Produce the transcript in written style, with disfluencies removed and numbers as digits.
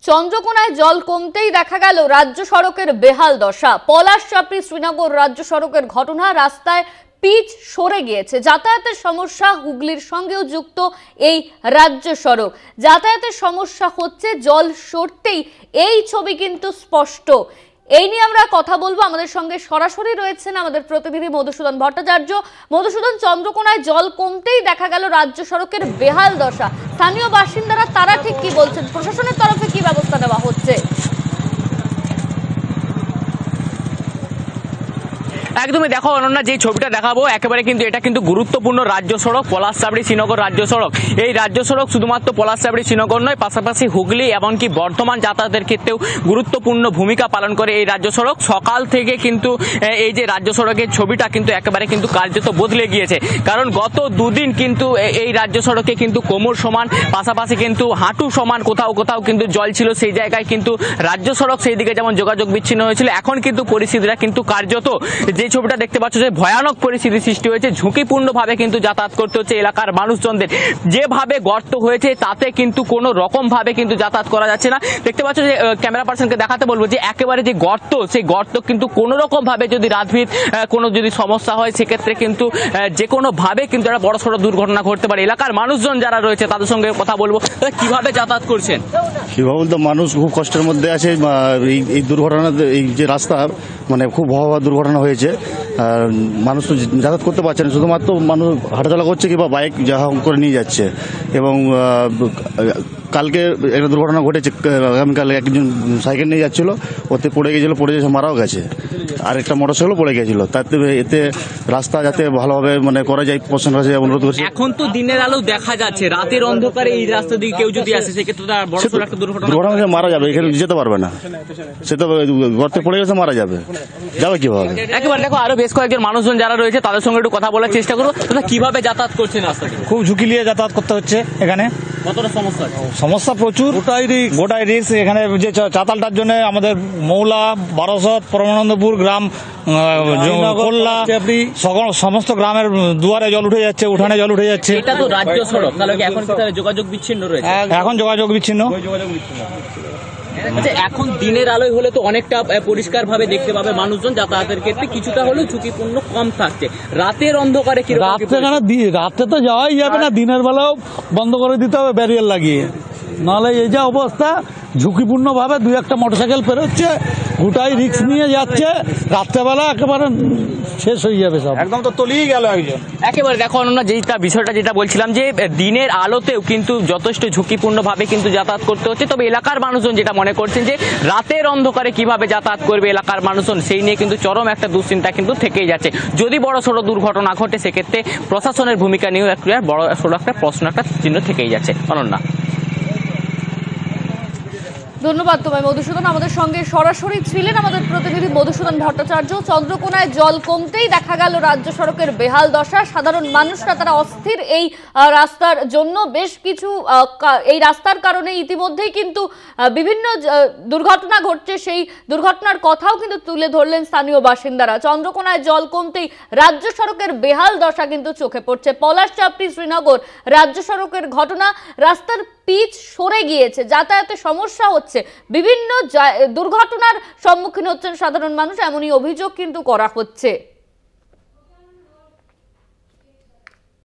চন্দ্রকোনায় জল কমতেই দেখা গেল রাজ্য সড়কের বেহাল দশা। পলাশচাপড়ি শ্রীনগর রাজ্য সড়কের ঘটনা, রাস্তায় পিচ সরে গিয়েছে, যাতায়াতের সমস্যা। হুগলির সঙ্গেও যুক্ত এই রাজ্য সড়ক, যাতায়াতের সমস্যা হচ্ছে। জল সরতেই এই ছবি কিন্তু স্পষ্ট। এই নিয়ে আমরা কথা বলবো। আমাদের সঙ্গে সরাসরি রয়েছেন আমাদের প্রতিনিধি মধুসূদন ভট্টাচার্য। মধুসূদন, চন্দ্রকোনায় জল কমতেই দেখা গেল রাজ্য সড়কের বেহাল দশা। স্থানীয় বাসিন্দারা তারা ঠিক কি বলছেন, প্রশাসনের তরফে কি ব্যবস্থা নেওয়া হচ্ছে? একদমই দেখো অনন্যা, যে ছবিটা দেখাবো একেবারে কিন্তু এটা কিন্তু গুরুত্বপূর্ণ রাজ্য সড়ক, পলাশচাপড়ি শ্রীনগর রাজ্য সড়ক। এই রাজ্য সড়ক শুধুমাত্র পলাশচাপড়ি শ্রীনগর নয়, পাশাপাশি হুগলি এমনকি বর্ধমান যাতায়াতের ক্ষেত্রেও গুরুত্বপূর্ণ ভূমিকা পালন করে এই রাজ্য সড়ক। সকাল থেকে কিন্তু এই যে রাজ্য সড়কের ছবিটা কিন্তু একেবারে কিন্তু কার্যত বদলে গিয়েছে, কারণ গত দুদিন কিন্তু এই রাজ্য সড়কে কিন্তু কোমর সমান, পাশাপাশি কিন্তু হাঁটু সমান কোথাও কোথাও কিন্তু জল ছিল। সেই জায়গায় কিন্তু রাজ্য সড়ক সেই দিকে যেমন যোগাযোগ বিচ্ছিন্ন হয়েছিল, এখন কিন্তু পরিস্থিতিটা কিন্তু কার্যত যে ছবিটা দেখতে পাচ্ছ যে ভয়ানক পরিস্থিতি সৃষ্টি হয়েছে। ঝুঁকিপূর্ণভাবে কিন্তু যাতায়াত করতে হচ্ছে এলাকার মানুষজনদের। যেভাবে গর্ত হয়েছে তাতে কিন্তু কোনো রকম ভাবে কিন্তু যাতায়াত করা যাচ্ছে না। দেখতে পাচ্ছ যে ক্যামেরা পার্সনকে দেখাতে বলবো যে একেবারে যে গর্ত, সেই গর্ত কিন্তু কোনো রকম ভাবে যদি রাতভিত কোনো যদি সমস্যা হয় সেক্ষেত্রে কিন্তু যে কোনো ভাবে কিন্তু একটা বড় সড়ো দুর্ঘটনা ঘটতে পারে। এলাকার মানুষজন যারা রয়েছে তাদের সঙ্গে কথা বলবো, কিভাবে যাতায়াত করছেন? কিভাবে তো মানুষ খুব কষ্টের মধ্যে আছে। এই দুর্ঘটনা, এই যে রাস্তা মানে খুব ভয়াবহ দুর্ঘটনা হয়েছে। মানুষ তো যাতায়াত করতে পারছে না, শুধুমাত্র মানুষ হাঁটাচলা করছে কিংবা বাইক যা করে নিয়ে যাচ্ছে। এবং কালকে একটা দুর্ঘটনা ঘটেছে, আগামীকাল একজন সাইকেল নিয়ে যাচ্ছিল, ওতে পড়ে গিয়েছিল, পড়ে যেয়ে মারাও গেছে। আর একটা মোটরসাইকেলও পড়ে গিয়েছিল। তাতে এতে রাস্তা যাতে ভালোভাবে মানে করা যায় প্রশাসনের কাছে অনুরোধ করছি। এখন তো দিনের আলো দেখা যাচ্ছে, রাতের অন্ধকারে এই রাস্তা দিয়ে কেউ যদি আসে সেক্ষেত্রে বড় একটা দুর্ঘটনা মারা যাবে, এখানে যেতে পারবে না। সে তো গর্তে পড়ে গেছে, মারা যাবে, যাবে কিভাবে? একেবারে দেখো, আরো বেশ কয়েকজন মানুষজন যারা রয়েছে তাদের সঙ্গে একটু কথা বলার চেষ্টা করবো। কিভাবে যাতায়াত করছেন রাস্তা? খুব ঝুঁকি নিয়ে যাতায়াত করতে হচ্ছে এখানে। কতটা সমস্যা? সমস্যা প্রচুর, গোটাই রিস্ক। এখানে যে চাতালটার জন্য আমাদের মৌলা, বারোসত, পরমানন্দপুর গ্রাম, কোল্লা, সমস্ত গ্রামের দুয়ারে জল উঠে যাচ্ছে, উঠানে জল উঠে যাচ্ছে। এটা তো রাজ্য সড়ক, তাহলে এখন যোগাযোগ বিচ্ছিন্ন রয়েছে? এখন যোগাযোগ বিচ্ছিন্ন। আচ্ছা, এখন দিনের আলোয় হলে তো অনেকটা পরিষ্কার ভাবে দেখতে পাবে মানুষজন, যাতায়াতের ক্ষেত্রে কিছুটা হলেও ঝুঁকিপূর্ণ কম থাকছে। রাতের অন্ধকারে কি? রাতে তো যাওয়াই যাবে না, দিনের বেলাও বন্ধ করে দিতে হবে ব্যারিয়ার লাগিয়ে, নাহলে এই যে অবস্থা ঝুঁকিপূর্ণ ভাবে দুই একটা মোটরসাইকেল পেরোচ্ছে, গোটাই রিস্ক নিয়ে যাচ্ছে। রাত্রেবেলা একেবারে শেষ হয়ে যাবে সব, একদম তো তলিয়ে গেল একজন। একেবারে দেখো অনন্যা, বিষয়টা যেটা বলছিলাম যে দিনের আলোতেও কিন্তু যথেষ্ট ঝুঁকিপূর্ণ ভাবে কিন্তু যাতায়াত করতে হচ্ছে। তবে এলাকার মানুষজন যেটা মনে করছেন যে রাতের অন্ধকারে কিভাবে যাতায়াত করবে এলাকার মানুষজন, সেই নিয়ে কিন্তু চরম একটা দুশ্চিন্তা কিন্তু থেকেই যাচ্ছে। যদি বড় সড়ো দুর্ঘটনা ঘটে সেক্ষেত্রে প্রশাসনের ভূমিকা নিয়েও একটা বড় সড়ো একটা প্রশ্ন, একটা চিহ্ন থেকেই যাচ্ছে। অনন্যা, ধন্যবাদ তোমায় মধুসূদন। আমাদের সঙ্গে সরাসরি ছিলেন আমাদের প্রতিনিধি মধুসূদন ভট্টাচার্য। চন্দ্রকোনায় জল কমতেই দেখা গেল রাজ্য সড়কের বেহাল দশা। সাধারণ মানুষরা তারা অস্থির এই রাস্তার জন্য। বেশ কিছু এই রাস্তার কারণে ইতিমধ্যেই কিন্তু বিভিন্ন দুর্ঘটনা ঘটছে, সেই দুর্ঘটনার কথাও কিন্তু তুলে ধরলেন স্থানীয় বাসিন্দারা। চন্দ্রকোনায় জল কমতেই রাজ্য সড়কের বেহাল দশা কিন্তু চোখে পড়ছে। পলাশচাপড়ি শ্রীনগর রাজ্য সড়কের ঘটনা, রাস্তার পিচ সরে গিয়েছে, যাতায়াতে সমস্যা হচ্ছে, বিভিন্ন দুর্ঘটনার সম্মুখীন হচ্ছেন সাধারণ মানুষ, এমনই অভিযোগ কিন্তু করা হচ্ছে।